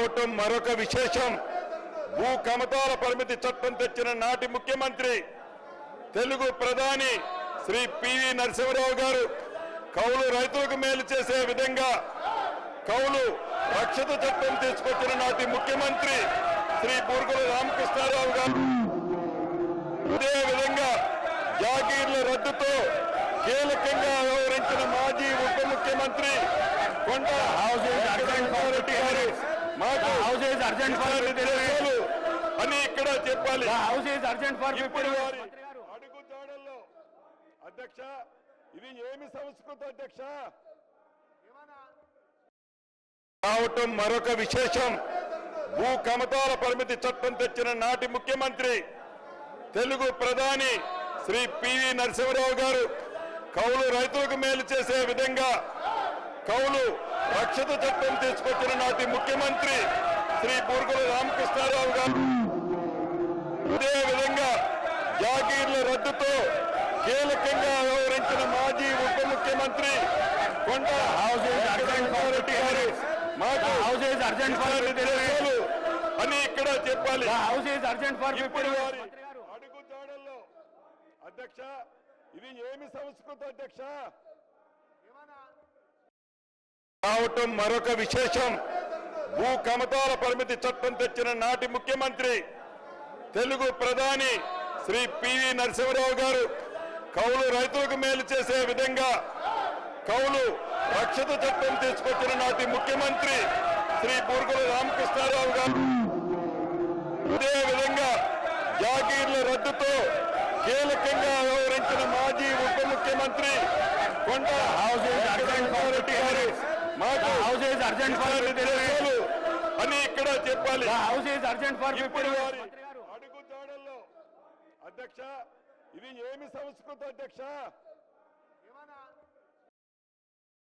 రావటం మరొక విశేషం. భూ కమతాల పరిమితి చట్టం తెచ్చిన నాటి ముఖ్యమంత్రి తెలుగు ప్రధాని శ్రీ పివి నరసింహారావు గారు కౌలు రైతులకు మేలు చేసే విధంగా కౌలు రక్షిత చట్టం తీసుకొచ్చిన నాటి ముఖ్యమంత్రి శ్రీ బూర్గుల రామకృష్ణారావు గారు అదే విధంగా జాగీర్ల రద్దుతో కీలకంగా వ్యవహరించిన మాజీ ఉప ముఖ్యమంత్రి కొండ రెడ్డి గారు మాకు తెలుసు అని ఇక్కడ చెప్పాలి. ఇప్పుడు వారి అడుగుజాడల్లో అధ్యక్ష ఇది ఏమి సంస్కృతి అధ్యక్ష రావటం మరొక విశేషం. భూ కమతాల పరిమితి చట్టం తెచ్చిన నాటి ముఖ్యమంత్రి తెలుగు ప్రధాని శ్రీ పివి నరసింహారావు గారు కౌలు రైతులకు మేలు చేసే విధంగా కౌలు రక్షిత చట్టం తీసుకొచ్చిన నాటి ముఖ్యమంత్రి శ్రీ బూర్గుల రామకృష్ణారావు గారు అదే విధంగా జాగీర్ల రద్దుతో కీలకంగా వ్యవహరించిన మాజీ ఉప ముఖ్యమంత్రి కొండ రెడ్డి గారు మాకు తెలుసు అని ఇక్కడ చెప్పాలి. ఇప్పుడు వారి అడుగుజాడల్లో అధ్యక్ష ఇది ఏమి సంస్కృతి అధ్యక్ష రావటం మరొక విశేషం. భూ కమతాల పరిమితి చట్టం తెచ్చిన నాటి ముఖ్యమంత్రి తెలుగు ప్రధాని శ్రీ పివి నరసింహారావు గారు కౌలు రైతులకు మేలు చేసే విధంగా కౌలు రక్షిత చట్టం తీసుకొచ్చిన నాటి ముఖ్యమంత్రి శ్రీ బూర్గుల రామకృష్ణారావు గారు అదే విధంగా జాగీర్ల రద్దుతో కీలకంగా వ్యవహరించిన మాజీ ఉప ముఖ్యమంత్రి కొండ రెడ్డి గారు మాకు తెలుసు అని ఇక్కడ చెప్పాలి. ఇప్పుడు వారి అడుగుజాడల్లో అధ్యక్ష ఇది ఏమి సంస్కృతి అధ్యక్ష